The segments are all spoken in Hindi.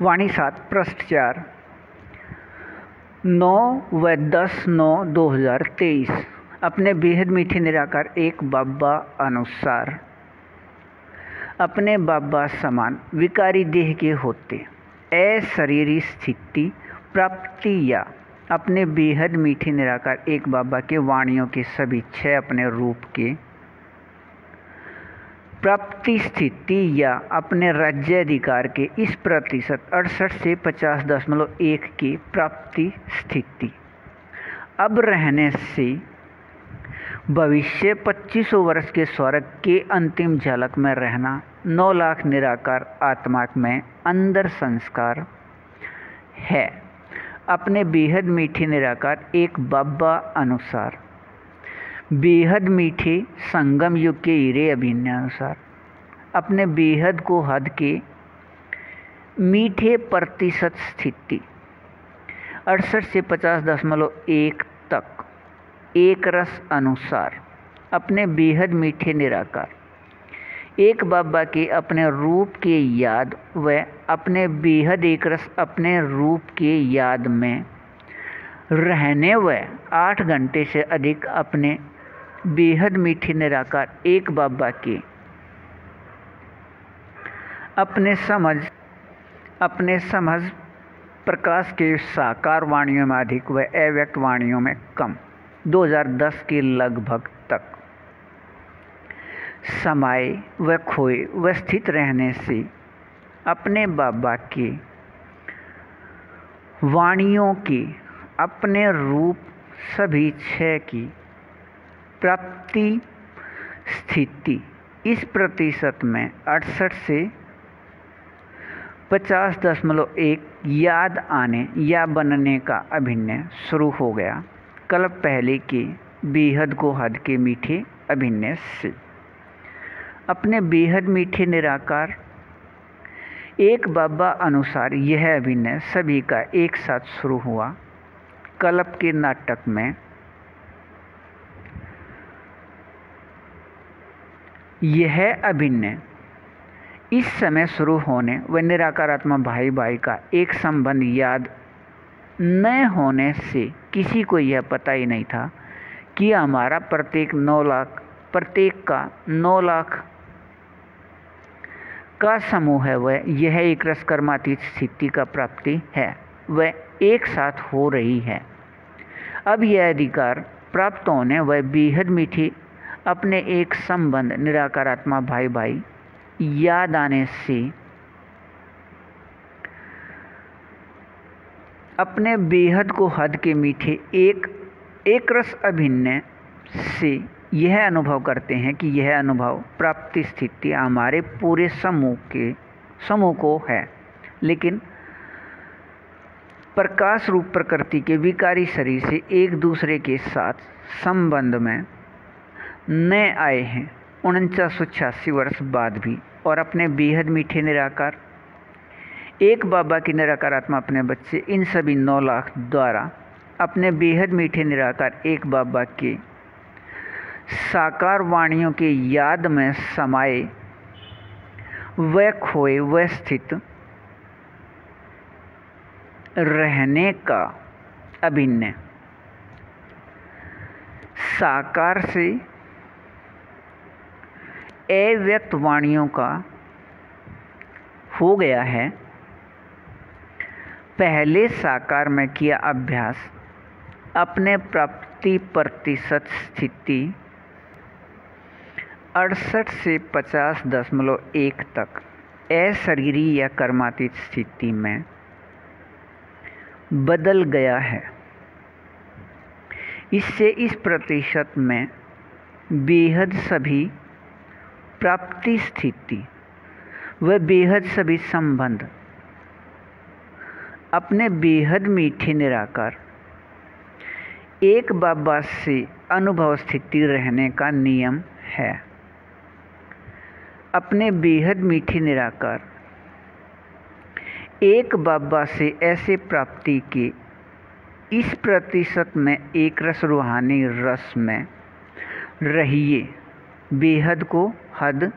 वाणी 7 पृष्ठ 4 9 व 10/9/2023 अपने बेहद मीठे निराकार एक बाबा अनुसार अपने बाबा समान विकारी देह के होते अशरीरी स्थिति प्राप्ति या अपने बेहद मीठे निराकार एक बाबा के वाणियों के सभी 6 अपने रूप के प्राप्ति स्थिति या अपने राज्याधिकार के इस प्रतिशत 68 से 50.1 की प्राप्ति स्थिति अब रहने से भविष्य 2500 वर्ष के स्वर्ग के अंतिम झलक में रहना 9 लाख निराकार आत्मा में अंदर संस्कार है अपने बेहद मीठे निराकार एक बाबा अनुसार बेहद मीठे संगम युग के हीरे अभिन्न अनुसार अपने बेहद को हद के मीठे प्रतिशत स्थिति 68 से 50.1 तक एक रस अनुसार अपने बेहद मीठे निराकार एक बाबा के अपने रूप के याद व अपने बेहद एक रस अपने रूप के याद में रहने व 8 घंटे से अधिक अपने बेहद मीठे निराकार एक बाबा के अपने समझ प्रकाश के साकार वाणियों में अधिक व अव्यक्त वाणियों में कम 2010 के लगभग तक समाये व खोए व स्थित रहने से अपने बाबा के वाणियों के अपने रूप सभी 6 की प्राप्ति स्थिति इस प्रतिशत में 68 से 50.1 याद आने या बनने का अभिनय शुरू हो गया कल पहले के बेहद को हद के मीठे अभिनय से अपने बेहद मीठे निराकार एक बाबा अनुसार यह अभिनय सभी का एक साथ शुरू हुआ कल्प के नाटक में यह अभिनय इस समय शुरू होने व निराकार आत्मा भाई भाई का एक संबंध याद न होने से किसी को यह पता ही नहीं था कि हमारा प्रत्येक 9 लाख का समूह है वह यह एक रस कर्मातीत स्थिति का प्राप्ति है वह एक साथ हो रही है। अब यह अधिकार प्राप्त होने वह बेहद मीठी अपने एक संबंध निराकार आत्मा भाई भाई याद आने से अपने बेहद को हद के मीठे एक रस अभिनय से यह अनुभव करते हैं कि यह अनुभव प्राप्ति स्थिति हमारे पूरे समूह को है लेकिन प्रकाश रूप प्रकृति के विकारी शरीर से एक दूसरे के साथ संबंध में न आए हैं 4986 वर्ष बाद भी और अपने बेहद मीठे निराकार एक बाबा की निराकार आत्मा अपने बच्चे इन सभी 9 लाख द्वारा अपने बेहद मीठे निराकार एक बाबा के साकार वाणियों के याद में समाये व खोए व स्थित रहने का अभिनय साकार से अव्यक्त वाणियों का हो गया है। पहले साकार में किया अभ्यास अपने प्राप्ति प्रतिशत स्थिति 68 से 50.1 तक अशरीरी या कर्मातीत स्थिति में बदल गया है। इससे इस प्रतिशत में बेहद सभी प्राप्ति स्थिति व बेहद सभी संबंध अपने बेहद मीठे निराकार एक बाबा से अनुभव स्थिति रहने का नियम है। अपने बेहद मीठे निराकार एक बाबा से ऐसे प्राप्ति के इस प्रतिशत में एक रस रूहानी रस में रहिए बेहद को हद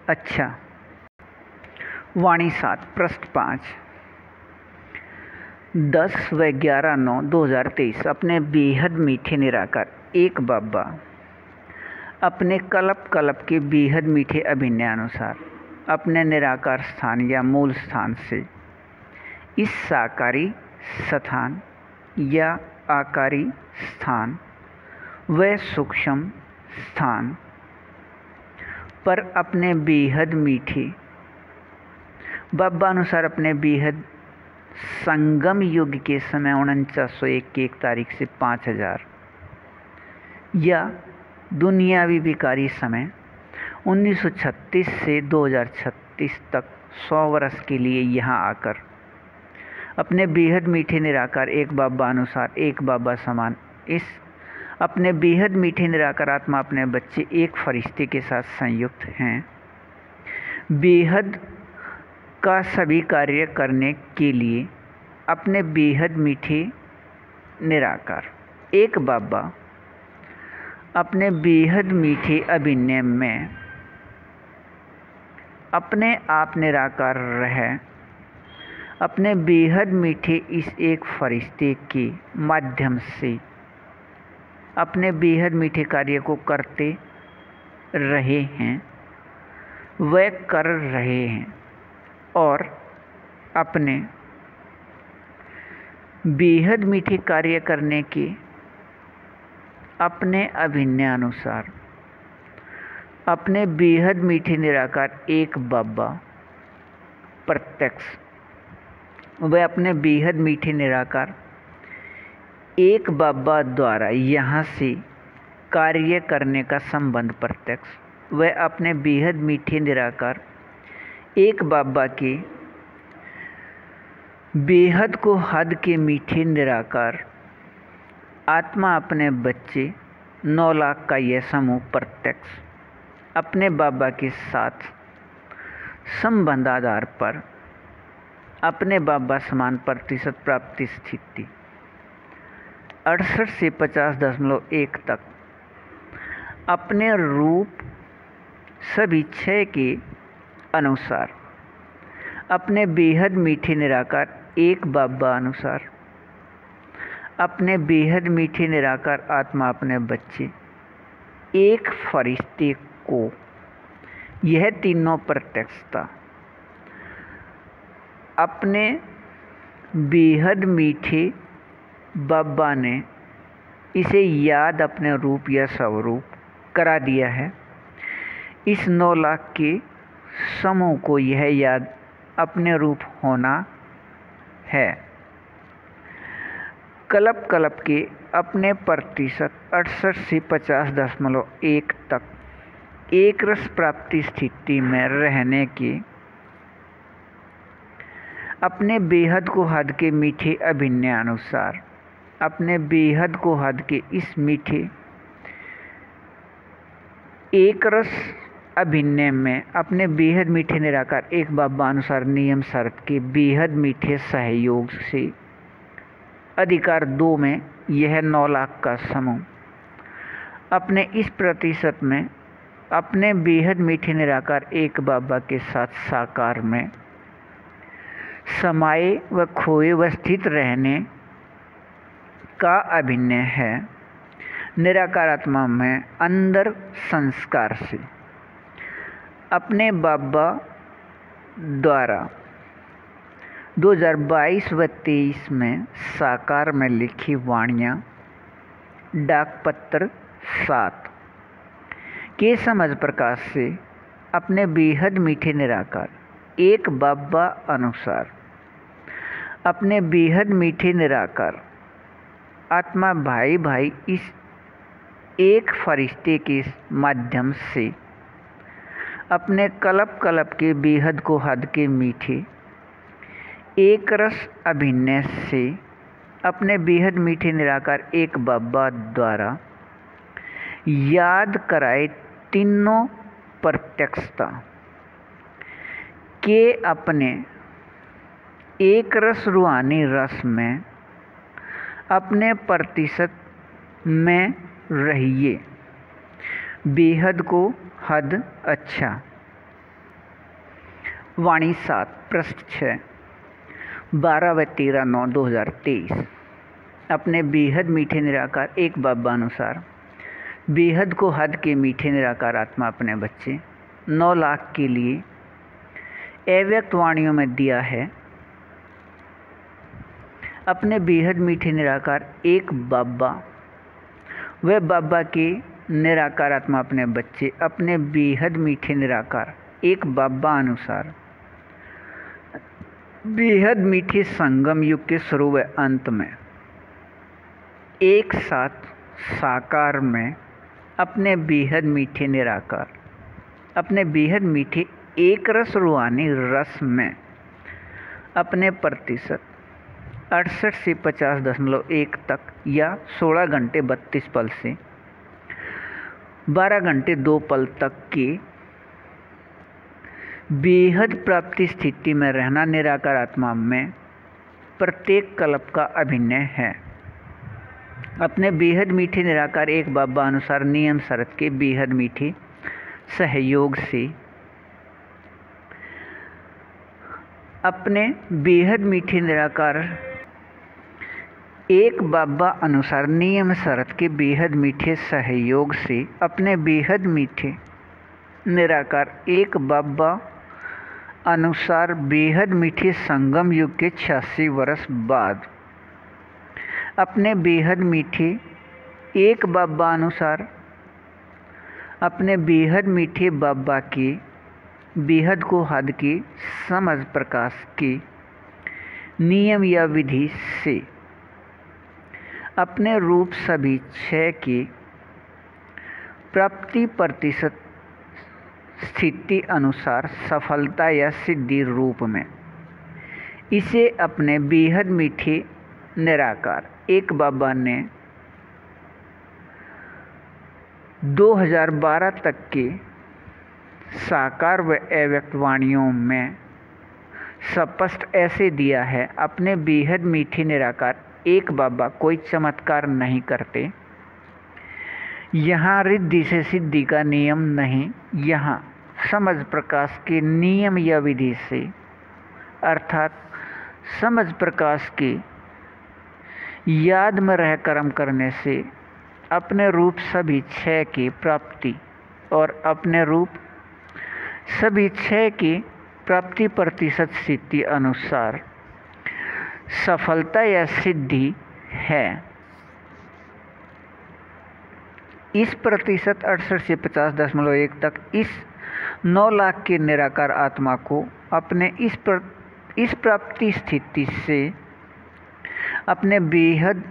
अच्छा। वाणी 7 पृष्ठ 5 10/11/9/2023 अपने बेहद मीठे निराकार एक बाबा अपने कल्प कल्प के बेहद मीठे अभिनय अनुसार अपने निराकार स्थान या मूल स्थान से इस साकारी स्थान या आकारी स्थान व सूक्ष्म स्थान पर अपने बेहद मीठे बाबा अनुसार अपने बेहद संगम युग के समय 4901 की 1 तारीख से 5000 या दुनियावी विकारी समय 1936 से 2036 तक 100 वर्ष के लिए यहाँ आकर अपने बेहद मीठे निराकार एक बाबा अनुसार एक बाबा समान इस अपने बेहद मीठे निराकार आत्मा अपने बच्चे एक फरिश्ते के साथ संयुक्त हैं। बेहद का सभी कार्य करने के लिए अपने बेहद मीठे निराकार एक बाबा अपने बेहद मीठे अभिनय में अपने आप निराकार रह अपने बेहद मीठे इस एक फरिश्ते के माध्यम से अपने बेहद मीठे कार्य को करते रहे हैं व कर रहे हैं और अपने बेहद मीठे कार्य करने के अपने अभिनय अनुसार अपने बेहद मीठे निराकार एक बाबा प्रत्यक्ष व अपने बेहद मीठे निराकार एक बाबा द्वारा यहाँ से कार्य करने का संबंध प्रत्यक्ष व अपने बेहद मीठे निराकार एक बाबा के बेहद को हद के मीठे निराकार आत्मा अपने बच्चे 9 लाख का यह समूह प्रत्यक्ष अपने बाबा के साथ संबंध आधार पर अपने बाबा समान प्रतिशत प्राप्ति स्थिति 68 से 50.1 तक अपने रूप सभी क्षय के अनुसार अपने बेहद मीठे निराकार एक बाबा अनुसार अपने बेहद मीठे निराकार आत्मा अपने बच्चे एक फरिश्ते को यह तीनों प्रत्यक्षता अपने बेहद मीठे बाबा ने इसे याद अपने रूप या स्वरूप करा दिया है। इस 9 लाख के समूह को यह याद अपने रूप होना है। कल्प कल्प के अपने प्रतिशत 68 से 50.1 तक एक रस प्राप्ति स्थिति में रहने के अपने बेहद को हद के मीठे अभिनय अनुसार अपने बेहद को हद के इस मीठे एक रस अभिनय में अपने बेहद मीठे निराकार एक बाबा अनुसार नियम शर्त के बेहद मीठे सहयोग से अधिकार 2 में यह 9 लाख का समूह अपने इस प्रतिशत में अपने बेहद मीठे निराकार एक बाबा के साथ साकार में समाये व खोए व स्थित रहने का अभिनय है। निराकार आत्मा में अंदर संस्कार से अपने बाबा द्वारा 2022 व 23 में साकार में लिखी वाणियाँ डाकपत्र 7 के समझ प्रकाश से अपने बेहद मीठे निराकार एक बाबा अनुसार अपने बेहद मीठे निराकार आत्मा भाई भाई इस एक फरिश्ते के माध्यम से अपने कल्प कल्प के बेहद को हद के मीठे एक रस अभिनय से अपने बेहद मीठे निराकार एक बाबा द्वारा याद कराए तीनों प्रत्यक्षता के अपने एक रस रूहानी रस में अपने प्रतिशत में रहिए। बेहद को हद अच्छा। वाणी 7 पृष्ठ 6 12 व 13/9/2023 अपने बेहद मीठे निराकार एक बाबा अनुसार बेहद को हद के मीठे निराकार आत्मा अपने बच्चे 9 लाख के लिए अव्यक्त वाणियों में दिया है। अपने बेहद मीठे निराकार एक बाबा व बाबा के निराकार आत्मा अपने बच्चे अपने बेहद मीठे निराकार एक बाबा अनुसार बेहद मीठे संगम युग के शुरू व अंत में एक साथ साकार में अपने बेहद मीठे निराकार अपने बेहद मीठे एक रस रूहानी रस में अपने प्रतिशत 68 से 50.1 तक या 16 घंटे 32 पल से 12 घंटे 2 पल तक के बेहद प्राप्ति स्थिति में रहना निराकार आत्मा में प्रत्येक कल्प का अभिनय है। अपने बेहद मीठे निराकार एक बाबा अनुसार नियम शरत के बेहद मीठे सहयोग से अपने बेहद मीठे निराकार एक बाबा अनुसार नियम शरत के बेहद मीठे सहयोग से अपने बेहद मीठे निराकार एक बाबा अनुसार बेहद मीठे संगम युग के 86 वर्ष बाद अपने बेहद मीठे एक बाबा अनुसार अपने बेहद मीठे बाबा के बेहद को हद के समझ प्रकाश के नियम या विधि से अपने रूप सभी 6 के प्राप्ति प्रतिशत स्थिति अनुसार सफलता या सिद्धि रूप में इसे अपने बेहद मीठे निराकार एक बाबा ने 2012 तक के साकार व अव्यक्त वाणियों में स्पष्ट ऐसे दिया है। अपने बेहद मीठे निराकार एक बाबा कोई चमत्कार नहीं करते। यहाँ रिद्धि से सिद्धि का नियम नहीं, यहाँ समझ प्रकाश के नियम या विधि से अर्थात समझ प्रकाश के याद में रह कर्म करने से अपने रूप सभी 6 की प्राप्ति और अपने रूप सभी 6 की प्राप्ति प्रतिशत स्थिति अनुसार सफलता या सिद्धि है। इस प्रतिशत 68 से 50.1 तक इस 9 लाख के निराकार आत्मा को अपने इस प्राप्ति स्थिति से अपने बेहद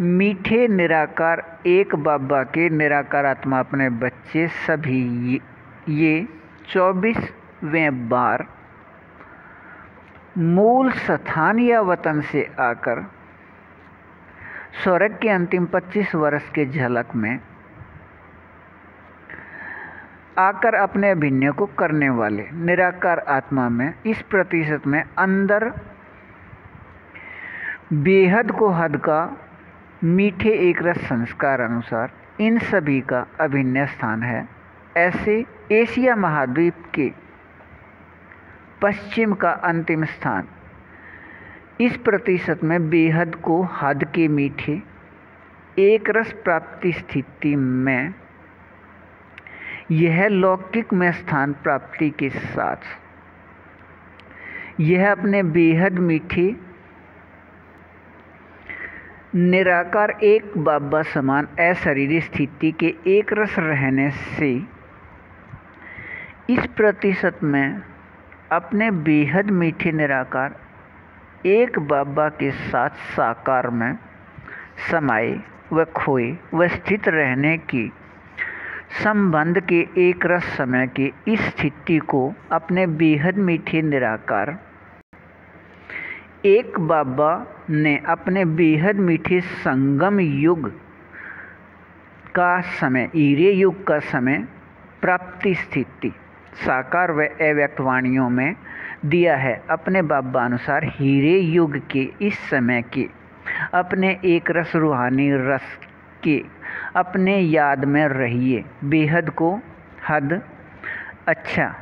मीठे निराकार एक बाबा के निराकार आत्मा अपने बच्चे सभी ये 24वें बार मूल स्थान या वतन से आकर स्वर्ग के अंतिम 25 वर्ष के झलक में आकर अपने अभिनय को करने वाले निराकार आत्मा में इस प्रतिशत में अंदर बेहद को हद का मीठे एक रस संस्कार अनुसार इन सभी का अभिनय स्थान है। ऐसे एशिया महाद्वीप के पश्चिम का अंतिम स्थान इस प्रतिशत में बेहद को हद के मीठे एक रस प्राप्ति स्थिति में यह लौकिक में स्थान प्राप्ति के साथ यह अपने बेहद मीठे निराकार एक बाबा समान अशरीरी स्थिति के एक रस रहने से इस प्रतिशत में अपने बेहद मीठे निराकार एक बाबा के साथ साकार में समाये व खोए व स्थित रहने की संबंध के एक रस समय के इस स्थिति को अपने बेहद मीठे निराकार एक बाबा ने अपने बेहद मीठे संगम युग का समय हीरे युग का समय प्राप्ति स्थिति साकार व अव्यक्त वाणियों में दिया है। अपने बाबा अनुसार हीरे युग के इस समय के अपने एक रस रूहानी रस के अपने याद में रहिए। बेहद को हद अच्छा